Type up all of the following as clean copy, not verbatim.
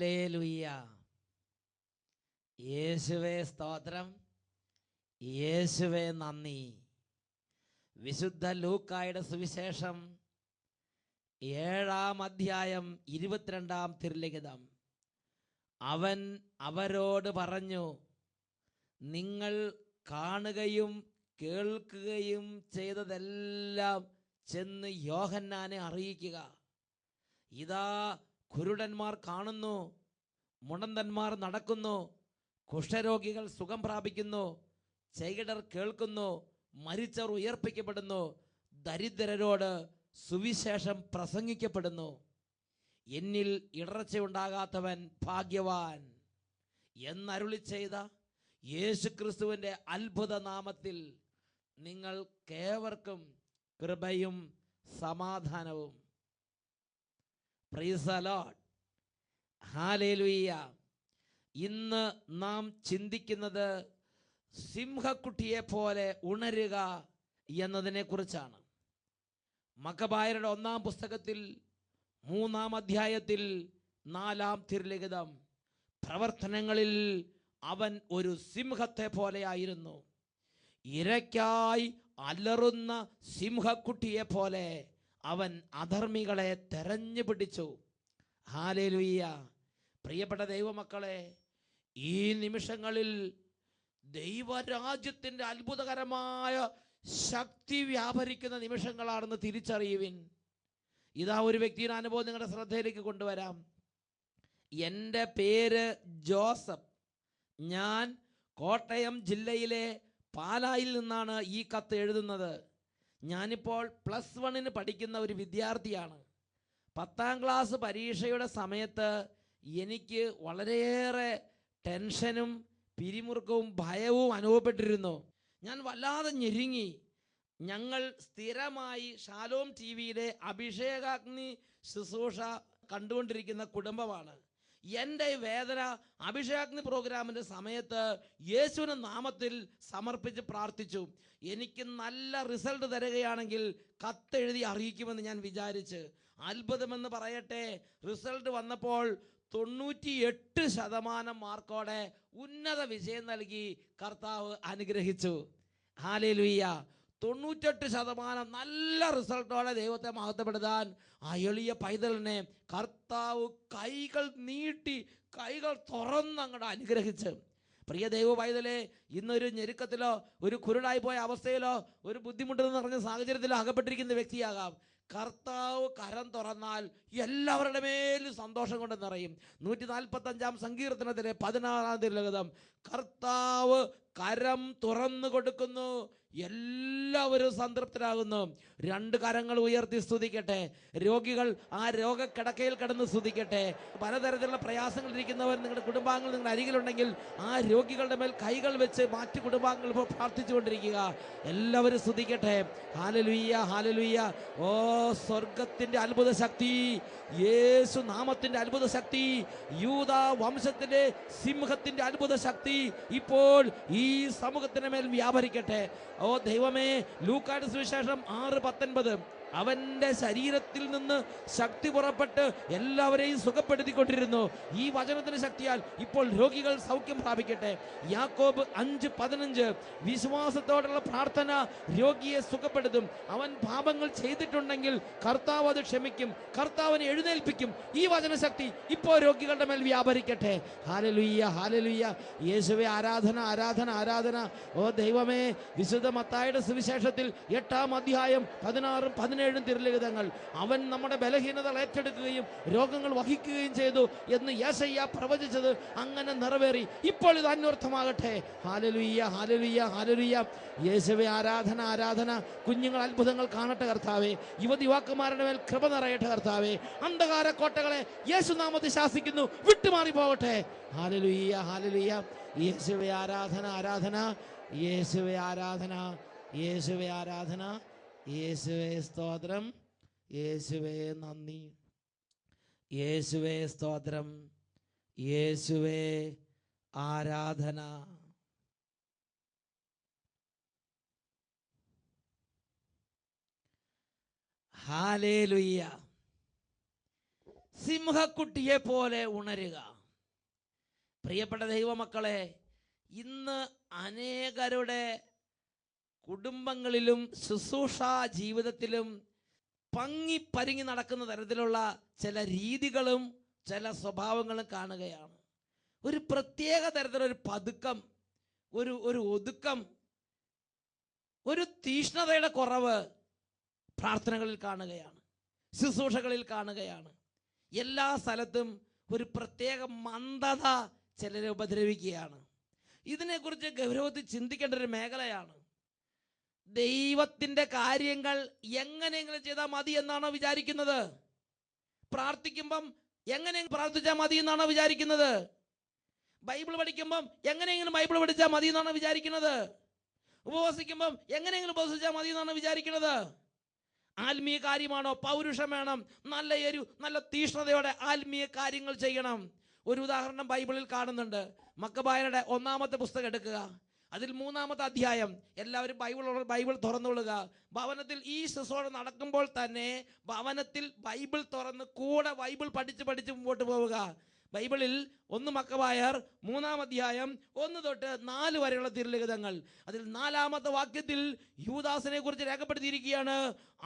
Hallelujah. യേശുവേ സ്തോത്രം, യേശുവേ നന്ദി. വിശുദ്ധ ലൂക്കായുടെ സുവിശേഷം 7-ാം അധ്യായം 22-ാം തിരുലിഖിതം. അവൻ അവരോട് പറഞ്ഞു, നിങ്ങൾ കാണുകയും കേൾക്കുകയും ചെയ്തതെല്ലാം ചെന്ന് യോഹന്നാനെ അറിയിക്കുക. ഇതാ കുരുടന്മാർ കാണുന്നു, മുടന്തന്മാർ നടക്കുന്നു, കുഷ്ഠരോഗികൾ സുഖം പ്രാപിക്കുന്നു, ചെകിടർ കേൾക്കുന്നു, മരിച്ചവർ ഉയർപ്പിക്കപ്പെടുന്നു, ദരിദ്രരോട് സുവിശേഷം പ്രസംഗിക്കപ്പെടുന്നു. എന്നിൽ ഇടർച്ചയുണ്ടാകാത്തവൻ ഭാഗ്യവാൻ എന്നരുളി ചെയ്ത യേശുക്രിസ്തുവിൻ്റെ അത്ഭുത നാമത്തിൽ നിങ്ങൾക്കേവർക്കും കൃപയും സമാധാനവും. Praise the Lord. ഹല്ലേലൂയ. ഇന്ന് നാം ചിന്തിക്കുന്നത് സിംഹക്കുട്ടിയെ പോലെ ഉണരുക എന്നതിനെ കുറിച്ചാണ്. മക്കബായരുടെ 1-ാം പുസ്തകത്തിൽ 3-ാം അധ്യായത്തിൽ 4-ാം തിരുലിഖിതം. പ്രവർത്തനങ്ങളിൽ അവൻ ഒരു സിംഹത്തെ പോലെയായിരുന്നു. ഇരയ്ക്കായി അലറുന്ന സിംഹക്കുട്ടിയെ പോലെ അവൻ അധർമ്മികളെ തെരഞ്ഞു പിടിച്ചു. ഹല്ലേലൂയ. പ്രിയപ്പെട്ട ദൈവമക്കളെ, ഈ നിമിഷങ്ങളിൽ ദൈവരാജ്യത്തിൻ്റെ അത്ഭുതകരമായ ശക്തി വ്യാപരിക്കുന്ന നിമിഷങ്ങളാണെന്ന് തിരിച്ചറിയുവിൻ. ഇതാ ഒരു വ്യക്തിയുടെ അനുഭവം നിങ്ങളുടെ ശ്രദ്ധയിലേക്ക് കൊണ്ടുവരാം. എൻ്റെ പേര് ജോസഫ്. ഞാൻ കോട്ടയം ജില്ലയിലെ പാലായിൽ നിന്നാണ് ഈ കത്ത് എഴുതുന്നത്. ഞാനിപ്പോൾ +1 പഠിക്കുന്ന ഒരു വിദ്യാർത്ഥിയാണ്. 10ാം ക്ലാസ് പരീക്ഷയുടെ സമയത്ത് എനിക്ക് വളരെയേറെ ടെൻഷനും പിരിമുറുക്കവും ഭയവും അനുഭവപ്പെട്ടിരുന്നു. ഞാൻ വല്ലാതെ ഞെരുങ്ങി. ഞങ്ങൾ സ്ഥിരമായി ഷാലോം TV-യിലെ അഭിഷേകാഗ്നി ശുശ്രൂഷ കണ്ടുകൊണ്ടിരിക്കുന്ന കുടുംബമാണ്. എൻ്റെ വേദന അഭിഷേകാഗ്നി പ്രോഗ്രാമിൻ്റെ സമയത്ത് യേശുവിൻ്റെ നാമത്തിൽ സമർപ്പിച്ച് പ്രാർത്ഥിച്ചു. എനിക്ക് നല്ല റിസൾട്ട് തരികയാണെങ്കിൽ കത്തെഴുതി അറിയിക്കുമെന്ന് ഞാൻ വിചാരിച്ച്. അത്ഭുതമെന്ന് പറയട്ടെ, റിസൾട്ട് വന്നപ്പോൾ 98% മാർക്കോടെ ഉന്നത വിജയം നൽകി കർത്താവ് അനുഗ്രഹിച്ചു. ഹല്ലേലൂയ. 98% നല്ല റിസൾട്ടോടെ ദൈവത്തെ മഹത്വപ്പെടുത്താൻ ആ എളിയ പൈതലിനെ കർത്താവ് കൈകൾ നീട്ടി, കൈകൾ തുറന്ന് അങ്ങോട്ട് അനുഗ്രഹിച്ച്. പ്രിയ ദൈവ പൈതലെ, ഇന്നൊരു ഞെരുക്കത്തിലോ ഒരു കുരുടായി പോയ അവസ്ഥയിലോ ഒരു ബുദ്ധിമുട്ടെന്ന് പറഞ്ഞ സാഹചര്യത്തിലോ അകപ്പെട്ടിരിക്കുന്ന വ്യക്തിയാകാം. കർത്താവ് കരം തുറന്നാൽ എല്ലാവരുടെ മേലും സന്തോഷം കൊണ്ട് നിറയും. 145-ാം സങ്കീർത്തനത്തിലെ 16-ാം തിരുലിഖിതം. കർത്താവ് കരം തുറന്നു കൊടുക്കുന്നു, എല്ലാവരും സംതൃപ്തരാകുന്നു. 2 കരങ്ങൾ ഉയർത്തി സ്തുതിക്കട്ടെ. രോഗികൾ ആ രോഗക്കിടക്കയിൽ കിടന്ന് സ്തുതിക്കട്ടെ. പലതരത്തിലുള്ള പ്രയാസങ്ങൾ ഇരിക്കുന്നവർ നിങ്ങളുടെ കുടുംബാംഗങ്ങൾ നിങ്ങളുടെ അരികിലുണ്ടെങ്കിൽ ആ രോഗികളുടെ മേൽ കൈകൾ വെച്ച് മറ്റു കുടുംബാംഗങ്ങൾ ഇപ്പോൾ പ്രാർത്ഥിച്ചുകൊണ്ടിരിക്കുക. എല്ലാവരും സ്തുതിക്കട്ടെ. Hallelujah, hallelujah. ഓ സ്വർഗത്തിൻ്റെ അത്ഭുത ശക്തി, യേശു നാമത്തിൻ്റെ അത്ഭുത ശക്തി, യൂദാ വംശത്തിൻ്റെ സിംഹത്തിൻ്റെ അത്ഭുത ശക്തി ഇപ്പോൾ ഈ സമൂഹത്തിന് മേൽ വ്യാപരിക്കട്ടെ. ഓ ദൈവമേ, ലൂക്കായുടെ സുവിശേഷം 6:19. അവൻ്റെ ശരീരത്തിൽ നിന്ന് ശക്തി പുറപ്പെട്ട് എല്ലാവരെയും സുഖപ്പെടുത്തിക്കൊണ്ടിരുന്നു. ഈ വചനത്തിന് ശക്തിയാൽ ഇപ്പോൾ രോഗികൾ സൗഖ്യം പ്രാപിക്കട്ടെ. യാക്കോബ് 5:15. വിശ്വാസത്തോടുള്ള പ്രാർത്ഥന രോഗിയെ സുഖപ്പെടുത്തും. അവൻ പാപങ്ങൾ ചെയ്തിട്ടുണ്ടെങ്കിൽ കർത്താവ് അത് ക്ഷമിക്കും, കർത്താവിനെ എഴുന്നേൽപ്പിക്കും. ഈ വചനശക്തി ഇപ്പോൾ രോഗികളുടെ മേൽ വ്യാപരിക്കട്ടെ. Hallelujah, hallelujah. യേശുവേ ആരാധന, ആരാധന, ആരാധന. ഓ ദൈവമേ, വിശുദ്ധ മത്തായിയുടെ സുവിശേഷത്തിൽ 8-ാം അധ്യായം 16-17 തിരുലിഖിതങ്ങൾ. അവൻ നമ്മുടെ ബലഹീനതകൾ ഏറ്റെടുക്കുകയും രോഗങ്ങൾ വഹിക്കുകയും ചെയ്തു എന്ന് യെശയ്യാ പ്രവചിച്ചത് അങ്ങനെ നിറവേറി. ഇപ്പോൾ ഇത് അന്വർത്ഥമാകട്ടെ. Hallelujah, hallelujah, hallelujah. യേശുവേ ആരാധന, ആരാധന. കുഞ്ഞുങ്ങൾ അത്ഭുതങ്ങൾ കാണട്ടെ കർത്താവേ. യുവതിവാക്കന്മാരുടെ മേൽ കൃപ നിറയട്ടെ കർത്താവേ. അന്ധകാര കോട്ടകളെ യേശുനാമത്തിൽ ശാസിക്കുന്നു, വിട്ടുമാറി പോകട്ടെ. Hallelujah, hallelujah. യേശുവേ ആരാധന, ആരാധന. യേശുവേ ആരാധന, യേശുവേ ആരാധന. യേശുവേ സ്തോത്രം, യേശുവേ നന്ദി. യേശുവേ സ്തോത്രം, യേശുവേ ആരാധന. ഹല്ലേലൂയ. സിംഹക്കുട്ടിയെ പോലെ ഉണരുക. പ്രിയപ്പെട്ട ദൈവമക്കളെ, ഇന്ന് അനേകരുടെ കുടുംബങ്ങളിലും ശുശ്രൂഷ ജീവിതത്തിലും പങ്ങി നടക്കുന്ന തരത്തിലുള്ള ചില രീതികളും ചില സ്വഭാവങ്ങളും കാണുകയാണ്. ഒരു പ്രത്യേക തരത്തിലൊരു പതുക്കം, ഒരു ഒതുക്കം, ഒരു തീഷ്ണതയുടെ കുറവ് പ്രാർത്ഥനകളിൽ കാണുകയാണ്, ശുശ്രൂഷകളിൽ കാണുകയാണ്. എല്ലാ സ്ഥലത്തും ഒരു പ്രത്യേക മന്ദത ചിലരെ ഉപദ്രവിക്കുകയാണ്. ഇതിനെക്കുറിച്ച് ഗൗരവത്തിൽ ചിന്തിക്കേണ്ട ഒരു മേഖലയാണ്. ദൈവത്തിൻ്റെ കാര്യങ്ങൾ എങ്ങനെയെങ്കിലും ചെയ്താൽ മതി എന്നാണോ വിചാരിക്കുന്നത്? പ്രാർത്ഥിക്കുമ്പം എങ്ങനെയെങ്കിലും പ്രാർത്ഥിച്ചാൽ മതി എന്നാണോ വിചാരിക്കുന്നത്? ബൈബിൾ പഠിക്കുമ്പം എങ്ങനെയെങ്കിലും ബൈബിൾ പഠിച്ചാൽ മതി എന്നാണോ വിചാരിക്കുന്നത്? ഉപവസിക്കുമ്പം എങ്ങനെയെങ്കിലും ഉപവസിച്ചാൽ മതി എന്നാണോ വിചാരിക്കുന്നത്? ആത്മീയ കാര്യമാണോ? പൗരുഷം വേണം, നല്ല തീഷ്ണതയോടെ ആത്മീയ കാര്യങ്ങൾ ചെയ്യണം. ഒരു ഉദാഹരണം ബൈബിളിൽ കാണുന്നുണ്ട്. മക്കബായരുടെ 1-ാമത്തെ പുസ്തകം എടുക്കുക, അതിൽ 3-ാമത്തെ അധ്യായം. എല്ലാവരും ബൈബിൾ തുറന്നുകൊള്ളുക. ഭവനത്തിൽ ഈ ശുശ്രൂഷ നടക്കുമ്പോൾ തന്നെ ഭവനത്തിൽ ബൈബിൾ തുറന്ന് കൂടെ ബൈബിൾ പഠിച്ച് മുമ്പോട്ട് പോവുക. ബൈബിളിൽ 1 മക്കബായർ 3-ാം അധ്യായം 1 തൊട്ട് 4 വരെയുള്ള തിരുലിഖിതങ്ങൾ. അതിൽ 4-ാമത്തെ വാക്യത്തിൽ യൂദാസിനെ കുറിച്ച് രേഖപ്പെടുത്തിയിരിക്കുകയാണ്.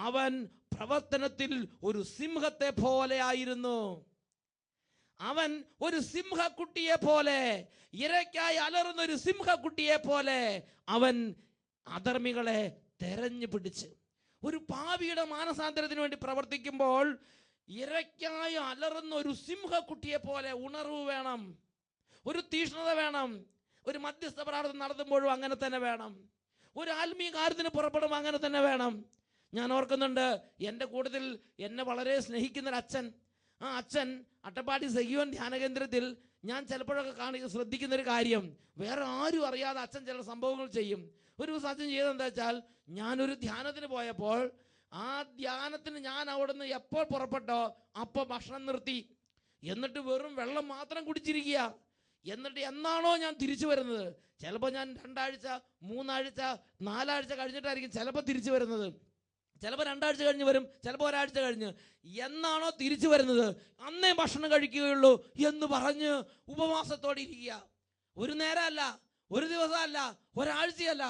അവൻ പ്രവർത്തനത്തിൽ ഒരു സിംഹത്തെ പോലെ ആയിരുന്നു. അവൻ ഒരു സിംഹക്കുട്ടിയെ പോലെ, ഇരയ്ക്കായി അലറുന്ന ഒരു സിംഹക്കുട്ടിയെ പോലെ അവൻ അധർമ്മികളെ തെരഞ്ഞു പിടിച്ച്, ഒരു പാപിയുടെ മാനസാന്തരത്തിന് വേണ്ടി പ്രവർത്തിക്കുമ്പോൾ ഇരയ്ക്കായി അലറുന്ന ഒരു സിംഹക്കുട്ടിയെ പോലെ ഉണർവ് വേണം, ഒരു തീഷ്ണത വേണം. ഒരു മധ്യസ്ഥ പ്രാർത്ഥന നടത്തുമ്പോഴും അങ്ങനെ തന്നെ വേണം. ഒരു ആത്മീയ കാര്യത്തിന് പുറപ്പെടുമ്പോൾ അങ്ങനെ തന്നെ വേണം. ഞാൻ ഓർക്കുന്നുണ്ട്, എൻ്റെ കൂട്ടത്തിൽ എന്നെ വളരെ സ്നേഹിക്കുന്ന ഒരു അച്ഛൻ, ആ അച്ഛൻ അട്ടപ്പാടി സഹീവൻ ധ്യാനകേന്ദ്രത്തിൽ ഞാൻ ചിലപ്പോഴൊക്കെ ശ്രദ്ധിക്കുന്നൊരു കാര്യം, വേറെ ആരും അറിയാതെ അച്ഛൻ ചില സംഭവങ്ങൾ ചെയ്യും. ഒരു ദിവസം അച്ഛൻ ചെയ്തെന്താ വെച്ചാൽ, ഞാനൊരു ധ്യാനത്തിന് പോയപ്പോൾ ആ ധ്യാനത്തിന് ഞാൻ അവിടുന്ന് എപ്പോൾ പുറപ്പെട്ടോ അപ്പോൾ ഭക്ഷണം നിർത്തി, എന്നിട്ട് വെറും വെള്ളം മാത്രം കുടിച്ചിരിക്കുക. എന്നിട്ട് എന്നാണോ ഞാൻ തിരിച്ചു വരുന്നത്, ചിലപ്പോൾ ഞാൻ 2 ആഴ്ച 3 ആഴ്ച 4 ആഴ്ച കഴിഞ്ഞിട്ടായിരിക്കും ചിലപ്പോൾ തിരിച്ചു വരുന്നത്. ചിലപ്പോൾ 2 ആഴ്ച കഴിഞ്ഞ് വരും, ചിലപ്പോൾ 1 ആഴ്ച കഴിഞ്ഞ്. എന്നാണോ തിരിച്ചു വരുന്നത് അന്നേ ഭക്ഷണം കഴിക്കുകയുള്ളൂ എന്ന് പറഞ്ഞ് ഉപവാസത്തോടെ ഇരിക്കുക. ഒരു നേരമല്ല, ഒരു ദിവസമല്ല, ഒരാഴ്ചയല്ല,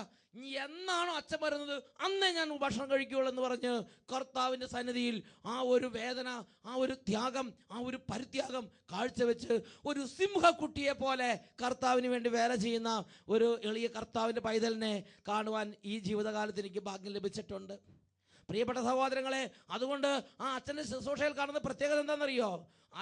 എന്നാണോ അച്ഛൻ വരുന്നത് അന്നേ ഞാൻ ഭക്ഷണം കഴിക്കുകയുള്ളൂ എന്ന് പറഞ്ഞ് കർത്താവിൻ്റെ സന്നിധിയിൽ ആ ഒരു വേദന, ആ ഒരു ത്യാഗം, ആ ഒരു പരിത്യാഗം കാഴ്ചവെച്ച് ഒരു സിംഹക്കുട്ടിയെ പോലെ കർത്താവിന് വേണ്ടി വേല ചെയ്യുന്ന ഒരു എളിയ കർത്താവിൻ്റെ പൈതലിനെ കാണുവാൻ ഈ ജീവിതകാലത്ത് എനിക്ക് ഭാഗ്യം ലഭിച്ചിട്ടുണ്ട്. പ്രിയപ്പെട്ട സഹോദരങ്ങളെ, അതുകൊണ്ട് ആ അച്ഛൻ്റെ ശുശ്രൂഷയിൽ കാണുന്ന പ്രത്യേകത എന്താണെന്നറിയോ?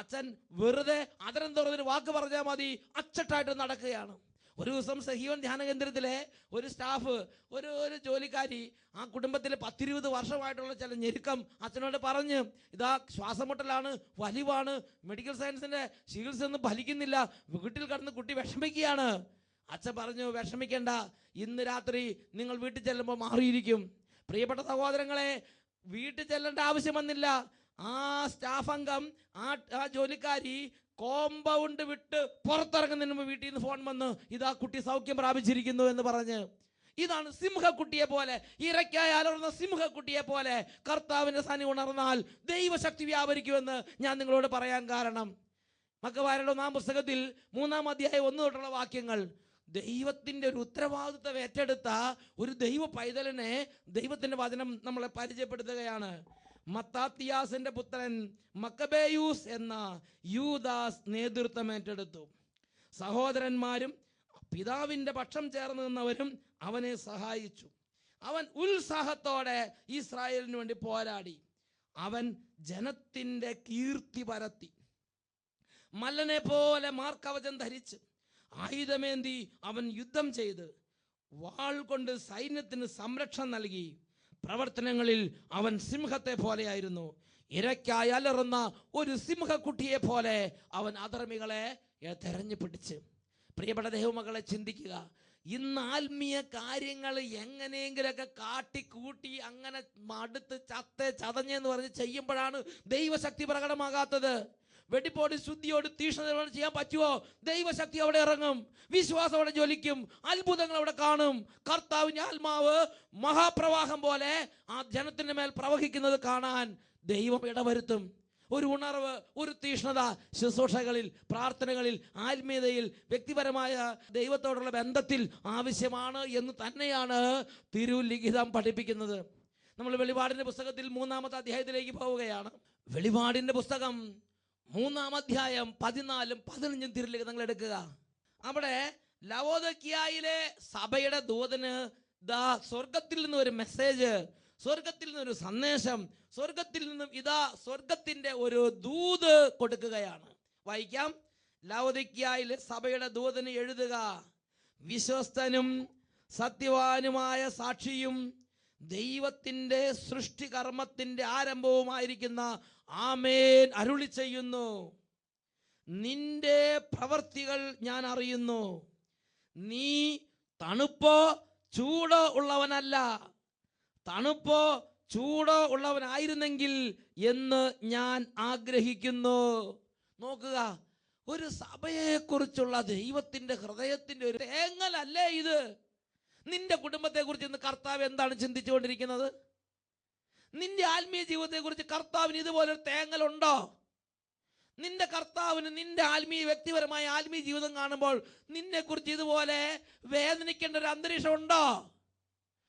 അച്ഛൻ വെറുതെ അതരം തുറന്നൊരു വാക്ക് പറഞ്ഞാൽ മതി, അച്ചട്ടായിട്ട് നടക്കുകയാണ്. ഒരു ദിവസം സഹീവൻ ധ്യാനകേന്ദ്രത്തിലെ ഒരു സ്റ്റാഫ്, ഒരു ജോലിക്കാരി, ആ കുടുംബത്തിൽ 10-20 വർഷമായിട്ടുള്ള ചില ഞെരുക്കം അച്ഛനോട് പറഞ്ഞ്, ഇതാ ശ്വാസമുട്ടലാണ്, വലിവാണ്, മെഡിക്കൽ സയൻസിൻ്റെ ചികിത്സ ഒന്നും ഫലിക്കുന്നില്ല, വീട്ടിൽ കിടന്ന് കുട്ടി വിഷമിക്കുകയാണ്. അച്ഛൻ പറഞ്ഞു, വിഷമിക്കേണ്ട, ഇന്ന് രാത്രി നിങ്ങൾ വീട്ടിൽ ചെല്ലുമ്പോൾ മാറിയിരിക്കും. പ്രിയപ്പെട്ട സഹോദരങ്ങളെ, വീട്ടിൽ ചെല്ലേണ്ട ആവശ്യം വന്നില്ല. ആ സ്റ്റാഫ് അംഗം, ആ ജോലിക്കാരി കോമ്പൗണ്ട് വിട്ട് പുറത്തിറങ്ങുന്നതിന് മുമ്പ് വീട്ടിൽ നിന്ന് ഫോൺ വന്ന്, ഇതാ കുട്ടി സൗഖ്യം പ്രാപിച്ചിരിക്കുന്നു എന്ന് പറഞ്ഞ്. ഇതാണ് സിംഹക്കുട്ടിയെ പോലെ, ഇരയ്ക്കായി അലർന്ന സിംഹക്കുട്ടിയെ പോലെ കർത്താവിൻ്റെ സന്നി ഉണർന്നാൽ ദൈവശക്തി വ്യാപരിക്കുമെന്ന് ഞാൻ നിങ്ങളോട് പറയാൻ കാരണം, മക്കബായരുടെ 1-ാം പുസ്തകത്തിൽ 3-ാം അധ്യായം 1 തൊട്ടുള്ള വാക്യങ്ങൾ. ദൈവത്തിൻ്റെ ഒരു ഉത്തരവാദിത്വം ഏറ്റെടുത്ത ഒരു ദൈവ പൈതലിനെ ദൈവത്തിൻ്റെ വചനം നമ്മളെ പരിചയപ്പെടുത്തുകയാണ്. മത്താത്തിയാസിന്റെ പുത്രൻ മക്കബേയൂസ് എന്ന യൂദാസ് നേതൃത്വം ഏറ്റെടുത്തു. സഹോദരന്മാരും പിതാവിൻ്റെ പക്ഷം ചേർന്ന് നിന്നവരും അവനെ സഹായിച്ചു. അവൻ ഉത്സാഹത്തോടെ ഇസ്രായേലിന് വേണ്ടി പോരാടി. അവൻ ജനത്തിൻ്റെ കീർത്തി പരത്തി. മല്ലനെ പോലെ മാർക്കവചം ധരിച്ച് ആയുധമേന്തി അവൻ യുദ്ധം ചെയ്ത് വാൾ കൊണ്ട് സൈന്യത്തിന് സംരക്ഷണം നൽകി. പ്രവർത്തനങ്ങളിൽ അവൻ സിംഹത്തെ പോലെയായിരുന്നു. ഇരയ്ക്കായി അലറുന്ന ഒരു സിംഹക്കുട്ടിയെ പോലെ അവൻ അധർമ്മികളെ തെരഞ്ഞു പിടിച്ച്. പ്രിയപ്പെട്ട ദൈവമക്കളെ, ചിന്തിക്കുക. ഇന്ന് ആത്മീയ കാര്യങ്ങൾ എങ്ങനെയെങ്കിലൊക്കെ കാട്ടിക്കൂട്ടി അങ്ങനെ മടുത്ത് ചതഞ്ഞെന്ന് പറഞ്ഞ് ചെയ്യുമ്പോഴാണ് ദൈവശക്തി പ്രകടമാകാത്തത്. വെടിപ്പോട് ശുദ്ധിയോട് തീഷ്ണതയോട് ചെയ്യാൻ പറ്റുമോ? ദൈവശക്തി അവിടെ ഇറങ്ങും, വിശ്വാസം അവിടെ ജ്വലിക്കും, അത്ഭുതങ്ങൾ അവിടെ കാണും. കർത്താവിൻ്റെ ആത്മാവ് മഹാപ്രവാഹം പോലെ ആ ജനത്തിൻ്റെ മേൽ പ്രവഹിക്കുന്നത് കാണാൻ ദൈവം ഇടവരുത്തും. ഒരു ഉണർവ്, ഒരു തീഷ്ണത ശുശ്രൂഷകളിൽ, പ്രാർത്ഥനകളിൽ, ആത്മീയതയിൽ, വ്യക്തിപരമായ ദൈവത്തോടുള്ള ബന്ധത്തിൽ ആവശ്യമാണ് എന്ന് തന്നെയാണ് തിരുലിഖിതം പഠിപ്പിക്കുന്നത്. നമ്മൾ വെളിപാടിന്റെ പുസ്തകത്തിൽ 3-ാമത്തെ അധ്യായത്തിലേക്ക് പോവുകയാണ്. വെളിപാടിന്റെ പുസ്തകം 3-ാം അധ്യായം 14-15 തിരുലിഖിതങ്ങൾ എടുക്കുക. അവിടെ ലവോദിക്കയിലെ സഭയുടെ ദൂതന് സ്വർഗത്തിൽ നിന്ന് ഒരു മെസ്സേജ്, സ്വർഗത്തിൽ നിന്നൊരു സന്ദേശം, സ്വർഗത്തിൽ നിന്നും സ്വർഗത്തിന്റെ ഒരു ദൂത് കൊടുക്കുകയാണ്. വായിക്കാം. ലവോദിക്കയിലെ സഭയുടെ ദൂതന് എഴുതുക: വിശ്വസ്തനും സത്യവാനുമായ സാക്ഷിയും ദൈവത്തിന്റെ സൃഷ്ടികർമ്മത്തിന്റെ ആരംഭവുമായിരിക്കുന്ന ആമേൻ അരുളി ചെയ്യുന്നു. നിന്റെ പ്രവർത്തികൾ ഞാൻ അറിയുന്നു. നീ തണുപ്പോ ചൂടോ ഉള്ളവനല്ല, തണുപ്പോ ചൂടോ ഉള്ളവനായിരുന്നെങ്കിൽ എന്ന് ഞാൻ ആഗ്രഹിക്കുന്നു. നോക്കുക, ഒരു സഭയെക്കുറിച്ചുള്ള ദൈവത്തിന്റെ ഹൃദയത്തിന്റെ ഒരു തേങ്ങലല്ലേ ഇത്? നിന്റെ കുടുംബത്തെക്കുറിച്ച് ഇന്ന് കർത്താവ് എന്താണ് ചിന്തിച്ചുകൊണ്ടിരിക്കുന്നത്? നിന്റെ ആത്മീയ ജീവിതത്തെക്കുറിച്ച് കർത്താവിന് ഇതുപോലൊരു തേങ്ങലുണ്ടോ? നിന്റെ കർത്താവിന് നിന്റെ വ്യക്തിപരമായ ആത്മീയ ജീവിതം കാണുമ്പോൾ നിന്നെക്കുറിച്ച് ഇതുപോലെ വേദനിക്കേണ്ട ഒരു അന്തരീക്ഷം ഉണ്ടോ?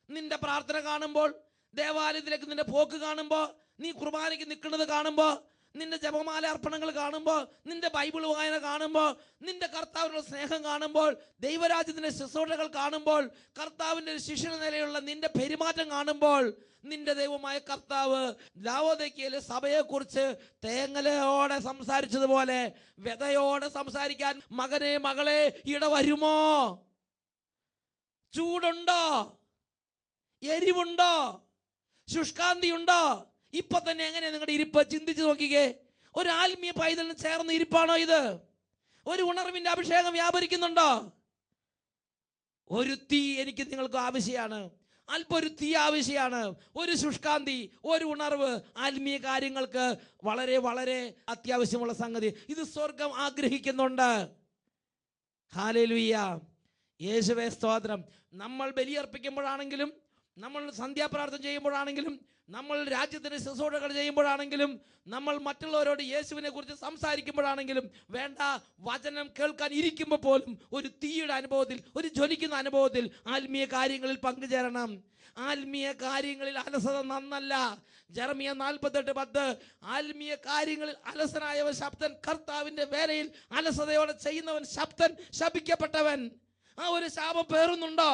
നിന്റെ പ്രാർത്ഥന കാണുമ്പോൾ, ദേവാലയത്തിലേക്ക് നിന്റെ പോക്ക് കാണുമ്പോൾ, നീ കുർബാനയ്ക്ക് നിൽക്കുന്നത് കാണുമ്പോൾ, നിന്റെ ജപമാല അർപ്പണങ്ങൾ കാണുമ്പോൾ, നിന്റെ ബൈബിൾ വായന കാണുമ്പോൾ, നിന്റെ കർത്താവിനുള്ള സ്നേഹം കാണുമ്പോൾ, ദൈവരാജ്യത്തിന്റെ ശുശ്രൂഷകൾ കാണുമ്പോൾ, കർത്താവിന്റെ ഒരു ശിഷ്യന നിലയുള്ള നിന്റെ പെരുമാറ്റം കാണുമ്പോൾ, നിന്റെ ദൈവമായ കർത്താവ് ലവോദിക്കയിലെ സഭയെക്കുറിച്ച് തേങ്ങലോടെ സംസാരിച്ചതുപോലെ വ്യതയോടെ സംസാരിക്കാൻ മകനെ, മകളെ, ഇട വരുമോ? ചൂടുണ്ടോ? എരിവുണ്ടോ? ശുഷ്കാന്തി ഉണ്ടോ? ഇപ്പൊ തന്നെ എങ്ങനെയാ നിങ്ങളുടെ ഇരിപ്പ്? ചിന്തിച്ചു നോക്കിക്കേ. ഒരു ആത്മീയ പൈതലിന് ചേർന്ന് ഇരിപ്പാണോ ഇത്? ഒരു ഉണർവിന്റെ അഭിഷേകം വ്യാപരിക്കുന്നുണ്ടോ? ഒരു തീ എനിക്ക് നിങ്ങൾക്ക് ആവശ്യമാണ്. അല്പം ഒരു തീ ആവശ്യമാണ്. ഒരു ശുഷ്കാന്തി, ഒരു ഉണർവ് ആത്മീയ കാര്യങ്ങൾക്ക് വളരെ വളരെ അത്യാവശ്യമുള്ള സംഗതി. ഇത് സ്വർഗം ആഗ്രഹിക്കുന്നുണ്ട്. ഹല്ലേലൂയ, യേശുവേ സ്തോത്രം. നമ്മൾ ബലിയർപ്പിക്കുമ്പോഴാണെങ്കിലും, നമ്മൾ സന്ധ്യാപ്രാർത്ഥന ചെയ്യുമ്പോഴാണെങ്കിലും, നമ്മൾ രാജ്യത്തിന് ശുശ്രൂഷകൾ ചെയ്യുമ്പോഴാണെങ്കിലും, നമ്മൾ മറ്റുള്ളവരോട് യേശുവിനെ കുറിച്ച് സംസാരിക്കുമ്പോഴാണെങ്കിലും, വേണ്ട വചനം കേൾക്കാൻ ഇരിക്കുമ്പോൾ പോലും ഒരു തീയുടെ അനുഭവത്തിൽ, ഒരു ജ്വലിക്കുന്ന അനുഭവത്തിൽ ആത്മീയ കാര്യങ്ങളിൽ പങ്കുചേരണം. ആത്മീയ കാര്യങ്ങളിൽ അലസത നന്നല്ല. ജെറമിയ 48:10 ആത്മീയ കാര്യങ്ങളിൽ അലസനായവൻ ശബ്ദൻ, കർത്താവിന്റെ വേലയിൽ അലസതയോടെ ചെയ്യുന്നവൻ ശബ്ദൻ, ശപിക്കപ്പെട്ടവൻ. ആ ഒരു ശാപം പേറുന്നുണ്ടോ?